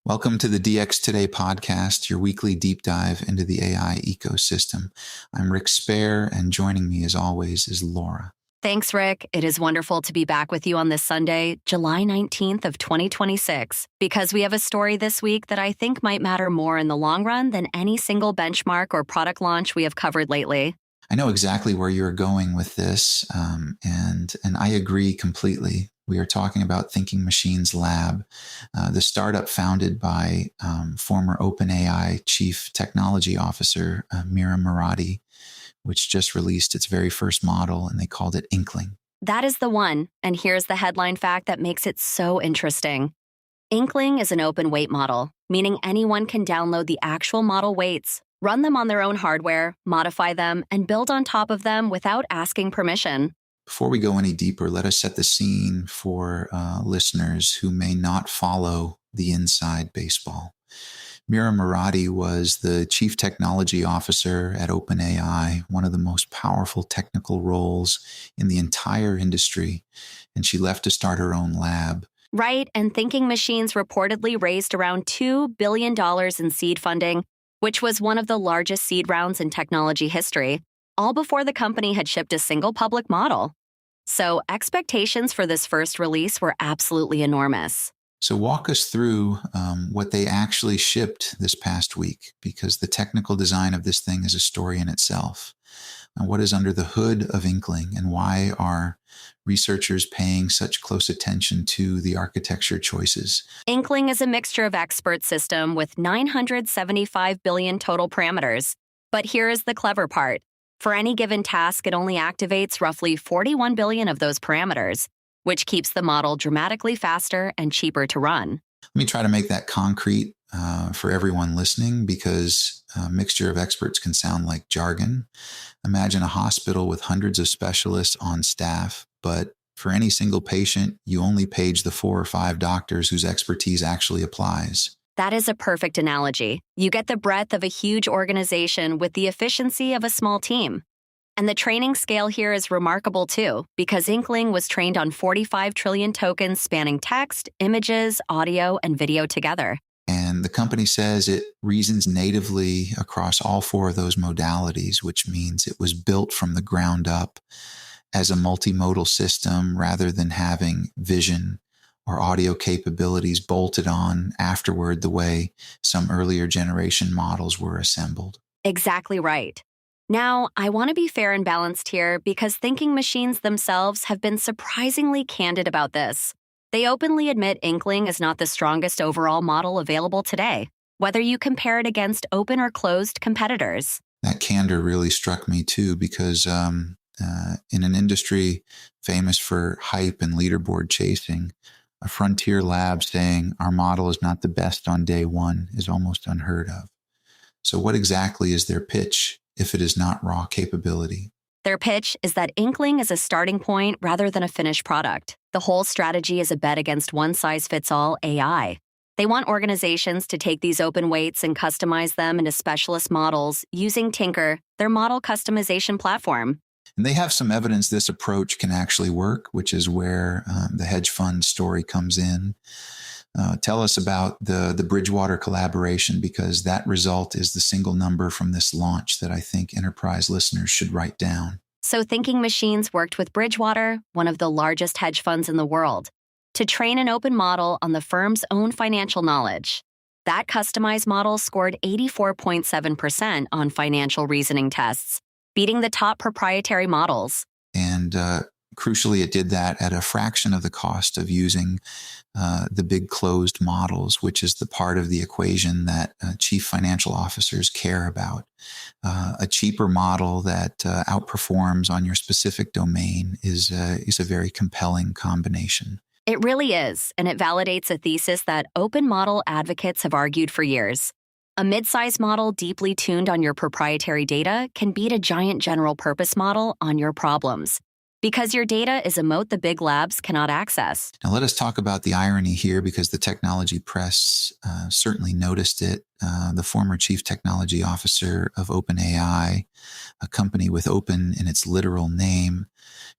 Welcome to the DX Today podcast, your weekly deep dive into the AI ecosystem. I'm Rick Spair, and joining me as always is Laura. Thanks, Rick. It is wonderful to be back with you on this Sunday, July 19th of 2026, because we have a story this week that I think might matter more in the long run than any single benchmark or product launch we have covered lately. I know exactly where you're going with this, and I agree completely. We are talking about Thinking Machines Lab, the startup founded by former OpenAI Chief Technology Officer Mira Murati, which just released its very first model, and they called it Inkling. That is the one, and here's the headline fact that makes it so interesting. Inkling is an open weight model, meaning anyone can download the actual model weights, run them on their own hardware, modify them, and build on top of them without asking permission. Before we go any deeper, let us set the scene for listeners who may not follow the inside baseball. Mira Murati was the Chief Technology Officer at OpenAI, one of the most powerful technical roles in the entire industry, and she left to start her own lab. Right, and Thinking Machines reportedly raised around $2 billion in seed funding, which was one of the largest seed rounds in technology history, all before the company had shipped a single public model. So expectations for this first release were absolutely enormous. So walk us through what they actually shipped this past week, because the technical design of this thing is a story in itself. And what is under the hood of Inkling, and why are researchers paying such close attention to the architecture choices? Inkling is a mixture of expert system with 975 billion total parameters. But here is the clever part. For any given task, it only activates roughly 41 billion of those parameters, which keeps the model dramatically faster and cheaper to run. Let me try to make that concrete for everyone listening, because a mixture of experts can sound like jargon. Imagine a hospital with hundreds of specialists on staff, but for any single patient, you only page the 4 or 5 doctors whose expertise actually applies. That is a perfect analogy. You get the breadth of a huge organization with the efficiency of a small team. And the training scale here is remarkable too, because Inkling was trained on 45 trillion tokens spanning text, images, audio, and video together. And the company says it reasons natively across all 4 of those modalities, which means it was built from the ground up as a multimodal system rather than having vision or audio capabilities bolted on afterward the way some earlier generation models were assembled. Exactly right. Now, I want to be fair and balanced here, because Thinking Machines themselves have been surprisingly candid about this. They openly admit Inkling is not the strongest overall model available today, whether you compare it against open or closed competitors. That candor really struck me too, because in an industry famous for hype and leaderboard chasing, a frontier lab saying our model is not the best on day one is almost unheard of. So what exactly is their pitch if it is not raw capability? Their pitch is that Inkling is a starting point rather than a finished product. The whole strategy is a bet against one-size-fits-all AI. They want organizations to take these open weights and customize them into specialist models using Tinker, their model customization platform. And they have some evidence this approach can actually work, which is where the hedge fund story comes in. Tell us about the Bridgewater collaboration, because that result is the single number from this launch that I think enterprise listeners should write down. So Thinking Machines worked with Bridgewater, one of the largest hedge funds in the world, to train an open model on the firm's own financial knowledge. That customized model scored 84.7% on financial reasoning tests, beating the top proprietary models. And crucially, it did that at a fraction of the cost of using the big closed models, which is the part of the equation that chief financial officers care about. A cheaper model that outperforms on your specific domain is a very compelling combination. It really is, and it validates a thesis that open model advocates have argued for years. A mid-size model deeply tuned on your proprietary data can beat a giant general-purpose model on your problems, because your data is a moat the big labs cannot access. Now let us talk about the irony here, because the technology press certainly noticed it. The former chief technology officer of OpenAI, a company with open in its literal name,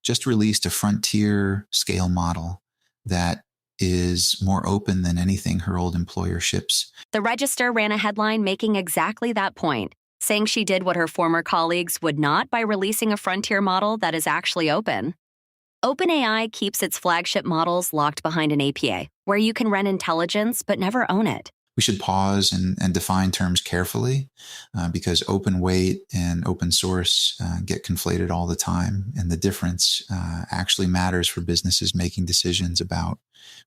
just released a frontier scale model that is more open than anything her old employer ships. The Register ran a headline making exactly that point, saying she did what her former colleagues would not by releasing a frontier model that is actually open. OpenAI keeps its flagship models locked behind an API, where you can rent intelligence but never own it. We should pause and define terms carefully because open weight and open source get conflated all the time. And the difference actually matters for businesses making decisions about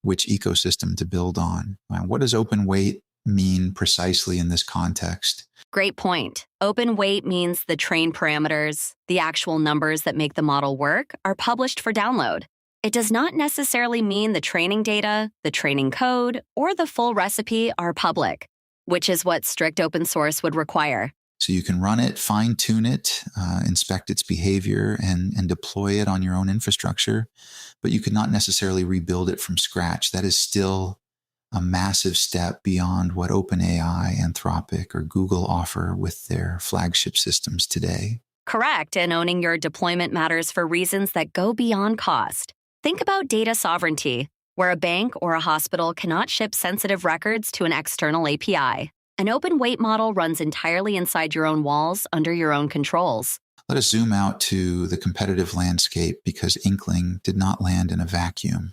which ecosystem to build on. What does open weight mean precisely in this context? Great point. Open weight means the train parameters, the actual numbers that make the model work, are published for download. It does not necessarily mean the training data, the training code, or the full recipe are public, which is what strict open source would require. So you can run it, fine-tune it, inspect its behavior, and deploy it on your own infrastructure, but you could not necessarily rebuild it from scratch. That is still a massive step beyond what OpenAI, Anthropic, or Google offer with their flagship systems today. Correct, and owning your deployment matters for reasons that go beyond cost. Think about data sovereignty, where a bank or a hospital cannot ship sensitive records to an external API. An open weight model runs entirely inside your own walls under your own controls. Let us zoom out to the competitive landscape because Inkling did not land in a vacuum.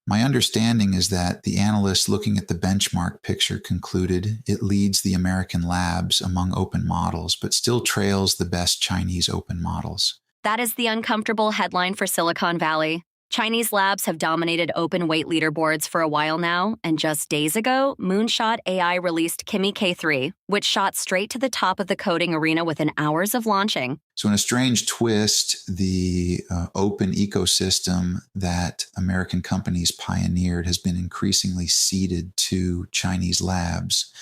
My understanding is that the analysts looking at the benchmark picture concluded it leads the American labs among open models, but still trails the best Chinese open models. That is the uncomfortable headline for Silicon Valley. Chinese labs have dominated open weight leaderboards for a while now, and just days ago, Moonshot AI released Kimi K3, which shot straight to the top of the coding arena within hours of launching. So in a strange twist, the open ecosystem that American companies pioneered has been increasingly ceded to Chinese labs.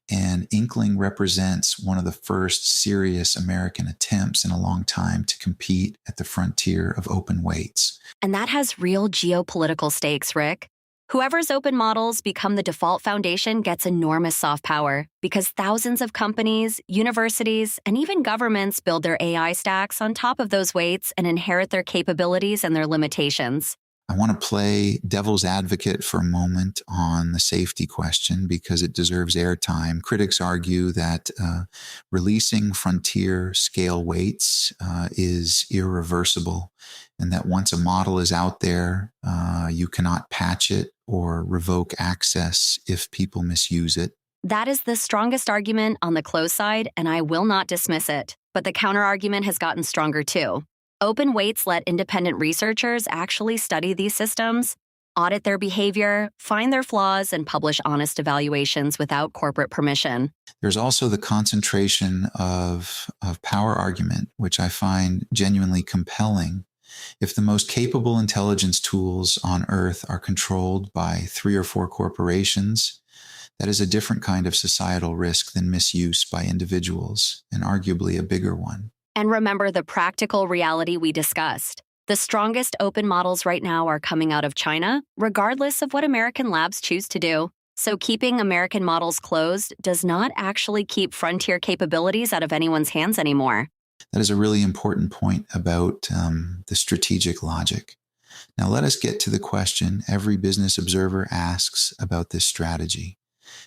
And Inkling represents one of the first serious American attempts in a long time to compete at the frontier of open weights. And that has real geopolitical stakes, Rick. Whoever's open models become the default foundation gets enormous soft power because thousands of companies, universities, and even governments build their AI stacks on top of those weights and inherit their capabilities and their limitations. I want to play devil's advocate for a moment on the safety question because it deserves airtime. Critics argue that releasing frontier scale weights is irreversible and that once a model is out there, you cannot patch it or revoke access if people misuse it. That is the strongest argument on the close side, and I will not dismiss it. But the counterargument has gotten stronger too. Open weights let independent researchers actually study these systems, audit their behavior, find their flaws, and publish honest evaluations without corporate permission. There's also the concentration of power argument, which I find genuinely compelling. If the most capable intelligence tools on Earth are controlled by 3 or 4 corporations, that is a different kind of societal risk than misuse by individuals, and arguably a bigger one. And remember the practical reality we discussed. The strongest open models right now are coming out of China, regardless of what American labs choose to do. So keeping American models closed does not actually keep frontier capabilities out of anyone's hands anymore. That is a really important point about the strategic logic. Now let us get to the question every business observer asks about this strategy.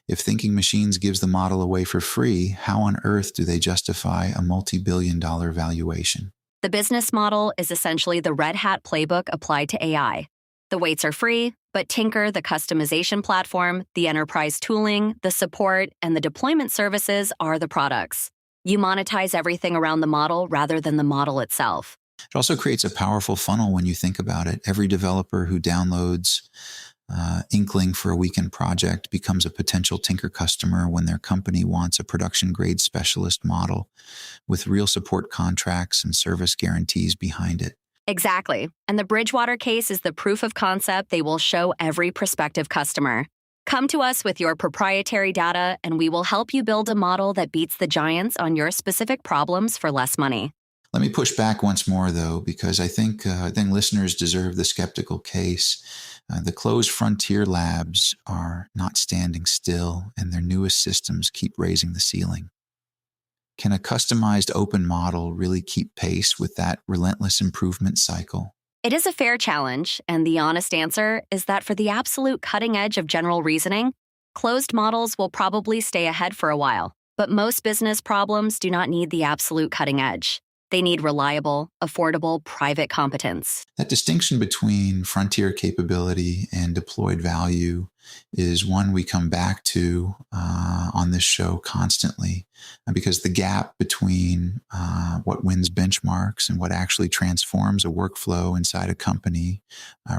If thinking machines gives the model away for free, how on earth do they justify a multi-billion-dollar valuation? The business model is essentially the Red Hat playbook applied to AI. The weights are free, but Tinker, the customization platform, the enterprise tooling, the support, and the deployment services are the products. You monetize everything around the model rather than the model itself. It also creates a powerful funnel when you think about it. Every developer who downloads Inkling for a weekend project becomes a potential Tinker customer when their company wants a production-grade specialist model with real support contracts and service guarantees behind it. Exactly. And the Bridgewater case is the proof of concept they will show every prospective customer. Come to us with your proprietary data, and we will help you build a model that beats the giants on your specific problems for less money. Let me push back once more, though, because I think listeners deserve the skeptical case. The closed frontier labs are not standing still, and their newest systems keep raising the ceiling. Can a customized open model really keep pace with that relentless improvement cycle? It is a fair challenge, and the honest answer is that for the absolute cutting edge of general reasoning, closed models will probably stay ahead for a while. But most business problems do not need the absolute cutting edge. They need reliable, affordable, private competence. That distinction between frontier capability and deployed value is one we come back to on this show constantly, because the gap between what wins benchmarks and what actually transforms a workflow inside a company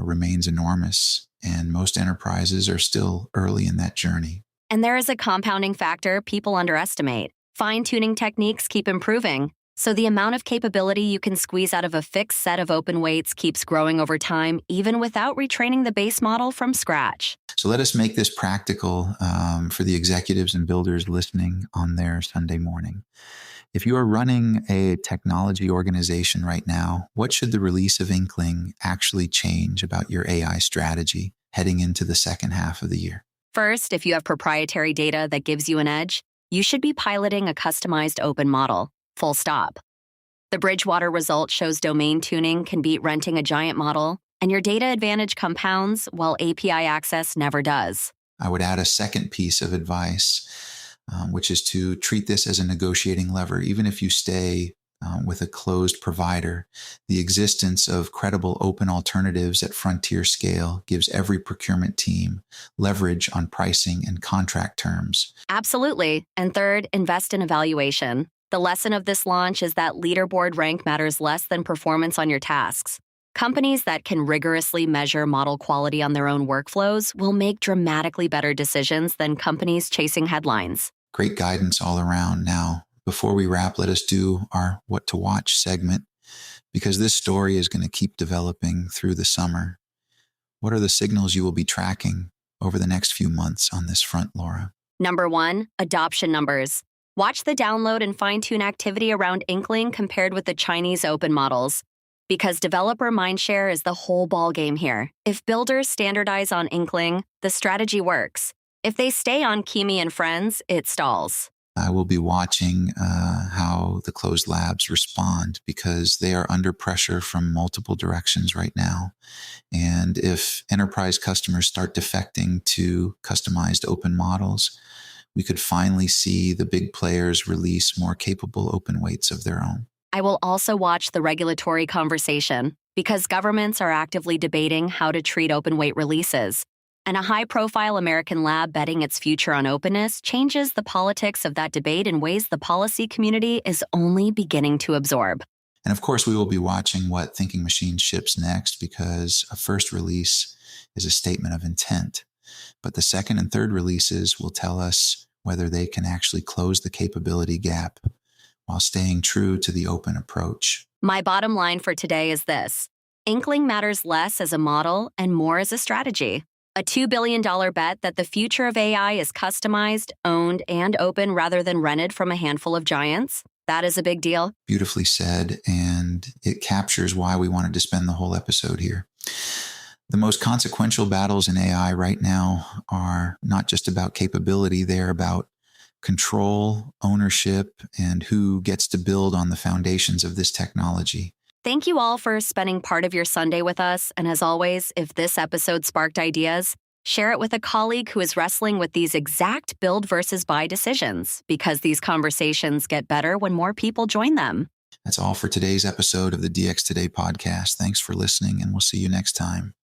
remains enormous, and most enterprises are still early in that journey. And there is a compounding factor people underestimate. Fine-tuning techniques keep improving, so the amount of capability you can squeeze out of a fixed set of open weights keeps growing over time, even without retraining the base model from scratch. So let us make this practical for the executives and builders listening on their Sunday morning. If you are running a technology organization right now, what should the release of Inkling actually change about your AI strategy heading into the second half of the year? First, if you have proprietary data that gives you an edge, you should be piloting a customized open model. Full stop. The Bridgewater result shows domain tuning can beat renting a giant model, and your data advantage compounds while API access never does. I would add a second piece of advice, which is to treat this as a negotiating lever. Even if you stay with a closed provider, the existence of credible open alternatives at frontier scale gives every procurement team leverage on pricing and contract terms. Absolutely. And third, invest in evaluation. The lesson of this launch is that leaderboard rank matters less than performance on your tasks. Companies that can rigorously measure model quality on their own workflows will make dramatically better decisions than companies chasing headlines. Great guidance all around. Now, before we wrap, let us do our What to Watch segment, because this story is going to keep developing through the summer. What are the signals you will be tracking over the next few months on this front, Laura? Number 1, adoption numbers. Watch the download and fine-tune activity around Inkling compared with the Chinese open models, because developer mindshare is the whole ballgame here. If builders standardize on Inkling, the strategy works. If they stay on Kimi and Friends, it stalls. I will be watching how the closed labs respond, because they are under pressure from multiple directions right now. And if enterprise customers start defecting to customized open models, we could finally see the big players release more capable open weights of their own. I will also watch the regulatory conversation, because governments are actively debating how to treat open weight releases. And a high-profile American lab betting its future on openness changes the politics of that debate in ways the policy community is only beginning to absorb. And of course, we will be watching what Thinking Machines ships next, because a first release is a statement of intent. But the second and third releases will tell us whether they can actually close the capability gap while staying true to the open approach. My bottom line for today is this: Inkling matters less as a model and more as a strategy. A $2 billion bet that the future of AI is customized, owned, and open rather than rented from a handful of giants. That is a big deal. Beautifully said, and it captures why we wanted to spend the whole episode here. The most consequential battles in AI right now are not just about capability, they're about control, ownership, and who gets to build on the foundations of this technology. Thank you all for spending part of your Sunday with us. And as always, if this episode sparked ideas, share it with a colleague who is wrestling with these exact build versus buy decisions, because these conversations get better when more people join them. That's all for today's episode of the DX Today podcast. Thanks for listening, and we'll see you next time.